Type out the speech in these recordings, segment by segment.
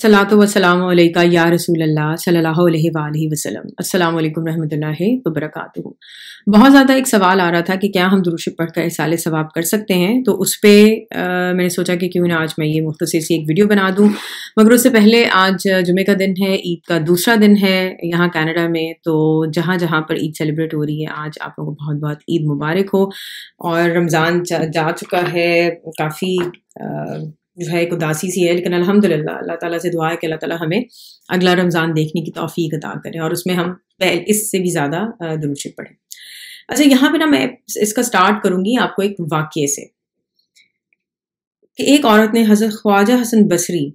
सलातो व सलामु अलैका या रसूल अल्लाह सल्लल्लाहु अलैहि वसल्लम। अस्सलामु अलैकुम रहमतुल्लाहि व बरकातुहू। बहुत ज़्यादा एक सवाल आ रहा था कि क्या हम दुरूद शरीफ पढ़कर इसाले सवाब कर सकते हैं, तो उस पर मैंने सोचा कि क्यों ना आज मैं ये मुख्तसर सी एक वीडियो बना दूँ। मगर उससे पहले आज जुमे का दिन है, ईद का दूसरा दिन है यहाँ कनाडा में, तो जहाँ जहाँ पर ईद सेलिब्रेट हो रही है आज आप लोगों को बहुत बहुत ईद मुबारक हो। और रमज़ान जा चुका है, काफ़ी जो है एक उदासी सी है, लेकिन अल्हम्दुलिल्लाह अल्लाह ताला से दुआ है कि अल्लाह ताला हमें अगला रमज़ान देखने की तौफीक अता करें और उसमें हम इससे भी ज़्यादा दुरूद शरीफ पढ़ें। अच्छा, यहाँ पे ना मैं इसका स्टार्ट करूँगी आपको एक वाक़ये से कि एक औरत ने हज़रत ख्वाजा हसन बसरी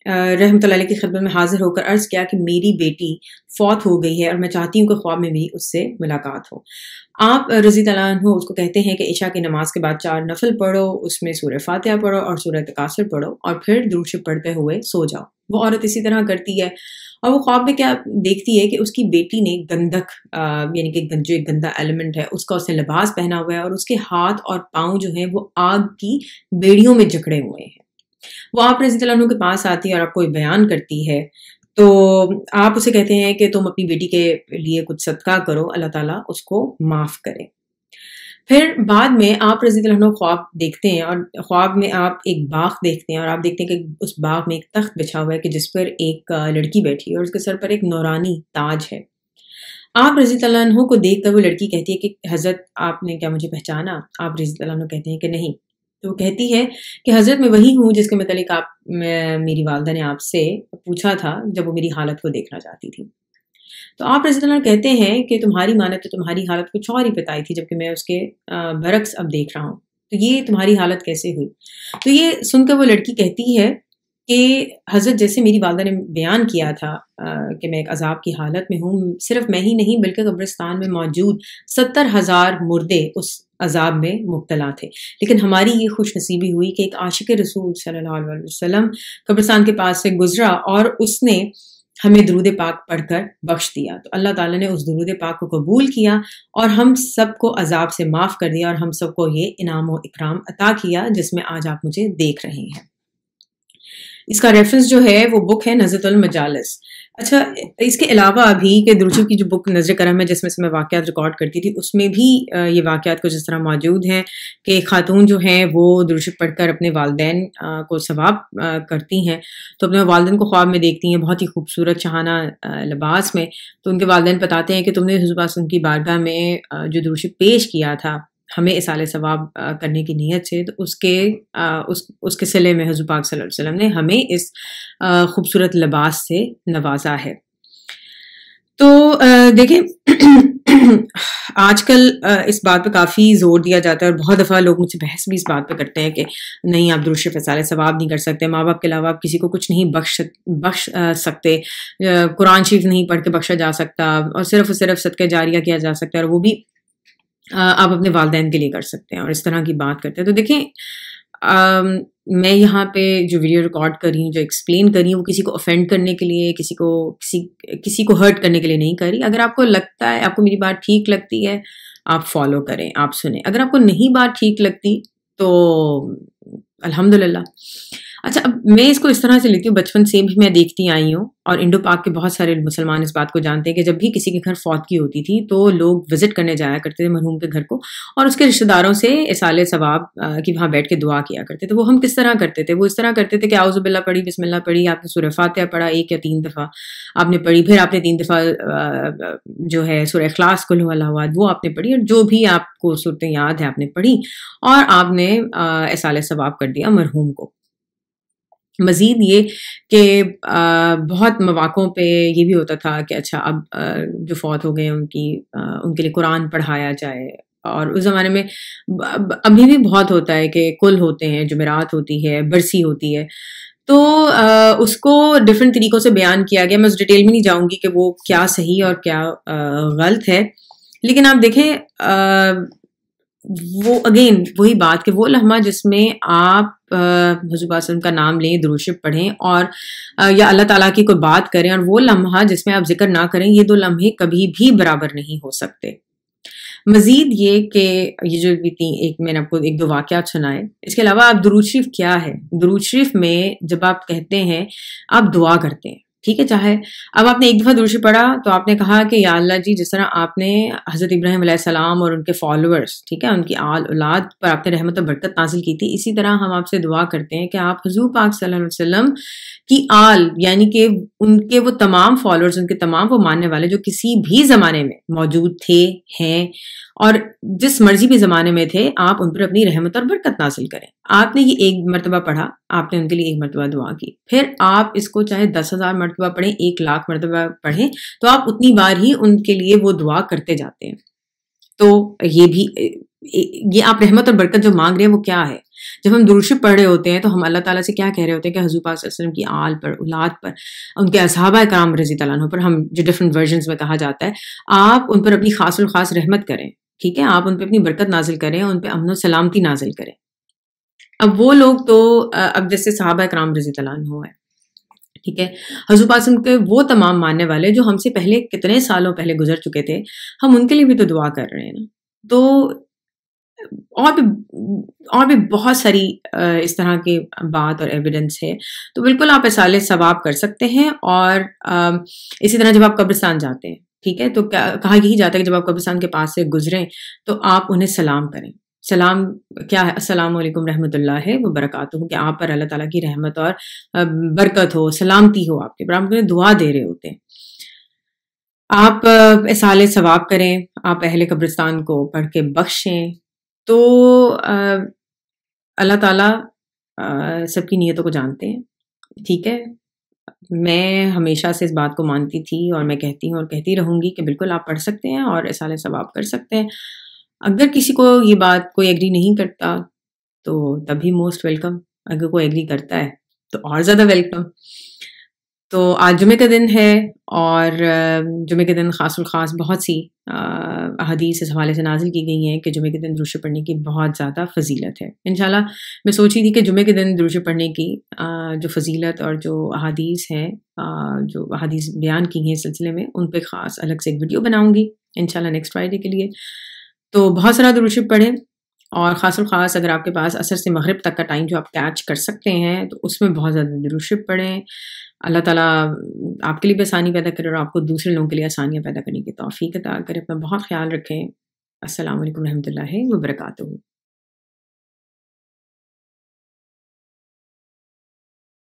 रहमतुल्लाह अलैह की खिदमत में हाजिर होकर अर्ज़ किया कि मेरी बेटी फौत हो गई है और मैं चाहती हूँ कि ख्वाब में मेरी उससे मुलाकात हो। आप रज़ी तआला अन्हु उसको कहते हैं कि इशा की नमाज के बाद 4 नफल पढ़ो, उसमें सूरह फातिहा पढ़ो और सूरह तकासुर पढ़ो और फिर दुरूद शरीफ पढ़ते हुए सो जाओ। वो औरत इसी तरह करती है और वो ख्वाब में क्या देखती है कि उसकी बेटी ने गंधक यानी कि जो एक गंदा एलिमेंट है उसका उसने लिबास पहना हुआ है और उसके हाथ और पाँव जो हैं वो आग की बेड़ियों में जकड़े हुए हैं। वो आप रज़ी तआला अन्हु के पास आती है और आपको बयान करती है, तो आप उसे कहते हैं कि तुम अपनी बेटी के लिए कुछ सदका करो, अल्लाह ताला उसको माफ़ करे। फिर बाद में आप रज़ी तआला अन्हु ख्वाब देखते हैं और ख्वाब में आप एक बाग देखते हैं और आप देखते हैं कि उस बाग में एक तख्त बिछा हुआ है कि जिस पर एक लड़की बैठी है और उसके सर पर एक नूरानी ताज है। आप रज़ी तआला अन्हु को देख कर वो लड़की कहती है कि हज़रत आपने क्या मुझे पहचाना? आप रज़ी तआला अन्हु कहते हैं कि नहीं। तो वो कहती है कि हज़रत मैं वही हूँ जिसके मतलब आप मेरी वालदा ने आपसे पूछा था जब वो मेरी हालत को देखना चाहती थी। तो आप रज़ी तआला कहते हैं कि तुम्हारी माँ ने तो तुम्हारी हालत कुछ और ही बताई थी, जबकि मैं उसके बरक्स अब देख रहा हूँ, तो ये तुम्हारी हालत कैसे हुई? तो ये सुनकर वो लड़की कहती है कि हज़रत जैसे मेरी वालदा ने बयान किया था कि मैं एक अज़ाब की हालत में हूँ, सिर्फ मैं ही नहीं बल्कि कब्रिस्तान में मौजूद 70,000 मुर्दे उस अज़ाब में मुब्तला थे, लेकिन हमारी ये खुश नसीबी हुई कि एक आशिक रसूल सल्लल्लाहु अलैहि वसल्लम कब्रिस्तान के पास से गुजरा और उसने हमें दुरूद पाक पढ़कर बख्श दिया। तो अल्लाह ताला ने उस दुरूद पाक को कबूल किया और हम सबको अज़ाब से माफ़ कर दिया और हम सबको ये इनाम व इकराम अता किया जिसमें आज आप मुझे देख रहे हैं। इसका रेफरेंस जो है वो बुक है नज़रतुल मजालिस। अच्छा, इसके अलावा अभी के दुरूद शरीफ की जो बुक नज़र करम है जिसमें से मैं वाक़यात रिकॉर्ड करती थी, उसमें भी ये वाक़यात कुछ इस तरह मौजूद हैं कि खातून जो हैं वो दुरूद शरीफ पढ़कर अपने वालिदैन को सवाब करती हैं। तो अपने वालिदैन को ख्वाब में देखती हैं बहुत ही खूबसूरत शहाना लिबास में, तो उनके वालिदैन बताते हैं कि तुमने हुज़ूर पाक उनकी बारगाह में जो दुरूद शरीफ पेश किया था हमें इसाले सवाब करने की नीयत से, तो उसके सिले में हुज़ूर पाक सल्लल्लाहु अलैहि वसल्लम ने हमें इस खूबसूरत लिबास से नवाजा है। तो देखें आजकल इस बात पे काफ़ी ज़ोर दिया जाता है और बहुत दफ़ा लोग मुझसे बहस भी इस बात पे करते हैं कि नहीं, आप दुरूद शरीफ इसाले सवाब नहीं कर सकते, माँ बाप के अलावा आप किसी को कुछ नहीं बख्श सकते, कुरान शरीफ नहीं पढ़ के बख्शा जा सकता और सिर्फ सदका जारिया किया जा सकता है और वो भी आप अपने वालिदैन के लिए कर सकते हैं और इस तरह की बात करते हैं। तो देखें मैं यहाँ पे जो वीडियो रिकॉर्ड कर रही हूँ, जो एक्सप्लेन कर रही हूँ, वो किसी को ऑफेंड करने के लिए, किसी को हर्ट करने के लिए नहीं कर रही। अगर आपको लगता है, आपको मेरी बात ठीक लगती है, आप फॉलो करें, आप सुने। अगर आपको नहीं बात ठीक लगती तो अल्हम्दुलिल्लाह। अच्छा, अब मैं इसको इस तरह से लेती हूँ, बचपन से भी मैं देखती आई हूँ और इंडो पाक के बहुत सारे मुसलमान इस बात को जानते हैं कि जब भी किसी के घर फौतगी होती थी तो लोग विजिट करने जाया करते थे मरहूम के घर को और उसके रिश्तेदारों से इसाले सवाब की वहाँ बैठ के दुआ किया करते थे। वो हम किस तरह करते थे? वो इस तरह करते थे कि आउज़ु बिल्लाह पढ़ी, बिस्मिल्लाह पढ़ी, आपने सूरह फातिहा पढ़ा 1 या 3 दफ़ा आपने पढ़ी, फिर आपने 3 दफ़ा जो है सूरह इखलास कुल हुवल्लाहु अहद वो आपने पढ़ी और जो भी आपको सूरतें याद है आपने पढ़ी और आपने इसाले सवाब कर दिया मरहूम को। मज़ीद ये कि बहुत मौक़ों पे ये भी होता था कि अच्छा अब जो फौत हो गए उनके लिए कुरान पढ़ाया जाए और उस ज़माने में अभी भी बहुत होता है कि कुल होते हैं, जुमेरात होती है, बरसी होती है, तो उसको डिफरेंट तरीक़ों से बयान किया गया। मैं उस डिटेल में नहीं जाऊँगी कि वो क्या सही और क्या गलत है, लेकिन आप देखें वो अगेन वही बात कि वो लम्हा जिसमें आप हुज़ूर पाक का नाम लें, दुरूद शरीफ पढ़ें और या अल्लाह ताला की कोई बात करें और वो लम्हा जिसमें आप जिक्र ना करें, ये 2 लम्हे कभी भी बराबर नहीं हो सकते। مزید یہ کہ یہ جو بھی ایک میں نے آپ کو ایک دو واقعات سنائے، اس کے علاوہ آپ درود شریف کیا ہے؟ درود شریف میں جب آپ کہتے ہیں آپ دعا کرتے ہیں، ٹھیک ہے، چاہے اب آپ نے ایک دفعہ درود شریف پڑھا تو آپ نے کہا کہ یا اللہ جی جس طرح آپ نے حضرت ابراہیم علیہ السلام اور ان کے فالوورز، ٹھیک ہے، ان کی آل اولاد پر آپ نے رحمت و برکت نازل کی تھی، اسی طرح ہم آپ سے دعا کرتے ہیں کہ آپ حضور پاک صلی اللہ علیہ وسلم کی آل، یعنی کہ ان کے وہ تمام فالوورز، ان کے تمام وہ ماننے والے جو کسی بھی زمانے میں موجود تھے، ہیں اور جس مرضی بھی زمانے میں تھے، آپ ان پر اپنی رحمت اور برکت نازل کریں۔ آپ نے یہ ایک مرتبہ پڑھا، آپ نے ان کے لیے ایک مرتبہ دعا کی، پھر آپ اس کو چاہے 10,000 مرتبہ پڑھیں، 1,00,000 مرتبہ پڑھیں، تو آپ اتنی بار ہی ان کے لیے وہ دعا کرتے جاتے ہیں۔ تو یہ آپ رحمت اور برکت جو مانگ رہے ہیں وہ کیا ہے؟ جب ہم درود شریف پڑھ رہے ہوتے ہیں تو ہم اللہ تعالیٰ سے کیا کہہ رہے ہوتے ہیں کہ حضور پاک صلی اللہ علیہ وسلم کی آل پر، اولاد پر، ان کے اصحابہ کرام رضی اللہ عنہ پر، ہم جو ڈفرینٹ ورژنز میں کہا جاتا ہے، آپ ان پر اپنی خاص الخاص رحمت کریں، ٹھیک ہے، آپ ان پہ اپنی برکت نازل کریں، ان پہ امن و سلامتی نازل کریں۔ اب وہ لوگ تو اب جیسے صحابہ کرام رضی اللہ عنہ ہے، ٹھیک ہے، حضور پاک صلی اللہ علیہ وسلم کے وہ تمام ماننے والے جو ہم سے پہلے کتنے سالوں پہلے گزر چکے تھے، ہم ان کے لیے بھی تو دعا کر رہے ہیں نا۔ تو اور بھی بہت ساری اس طرح کی بات اور ایویڈنس ہے، تو بالکل آپ اصالِ ثواب کر سکتے ہیں۔ اور اسی طرح جب آپ قبرستان جاتے ہیں، ٹھیک ہے، تو کہا یہی جاتا ہے کہ جب آپ قبرستان کے پاس سے گزریں تو آپ انہیں سلام کریں۔ سلام کیا ہے؟ السلام علیکم رحمۃ اللہ وبرکاتہ، کہ آپ پر اللہ تعالیٰ کی رحمت اور برکت ہو، سلامتی ہو آپ کے پر، آپ انہیں دعا دے رہے ہوتے ہیں۔ آپ اصالِ ثواب کریں، آپ اہل قبرستان کو پڑھ کے بخشیں، تو اللہ تعالیٰ سب کی نیتوں کو جانتے ہیں، ٹھیک ہے۔ میں ہمیشہ سے اس بات کو مانتی تھی اور میں کہتی ہوں اور کہتی رہوں گی کہ بالکل آپ پڑھ سکتے ہیں اور اصالِ ثواب کر سکتے ہیں۔ اگر کسی کو یہ بات کوئی ایگری نہیں کرتا تو تبھی موسٹ ویلکم، اگر کوئی ایگری کرتا ہے تو اور زیادہ ویلکم۔ تو آج جمعے کا دن ہے اور جمعے کے دن خاص الخاص بہت سی احادیث اس حوالے سے نازل کی گئی ہیں کہ جمعے کے دن درود شریف پڑھنے کی بہت زیادہ فضیلت ہے۔ انشاءاللہ میں سوچ رہی تھی کہ جمعے کے دن درود شریف پڑھنے کی جو فضیلت اور جو احادیث ہیں، جو احادیث بیان کی ہیں اس سلسلے میں، ان پہ خاص الگ سے ایک ویڈیو بناؤں گی انشاءاللہ نیکسٹ فرائیڈے کے لیے۔ تو بہت سارا درود شریف پڑھیں، اور خاص الخاص اگر آپ کے پاس عصر سے مغرب تک کا ٹائم جو آپ کیچ کر سکتے ہیں تو اس میں بہت زیادہ درود شریف پڑھیں۔ اللہ تعالیٰ آپ کے لیے بھی آسانی پیدا کرے اور آپ کو دوسرے لوگوں کے لیے آسانیاں پیدا کرنے کی توفیق عطا کرے۔ اپنا بہت خیال رکھیں۔ السلام علیکم رحمۃ اللہ وبرکاتہ۔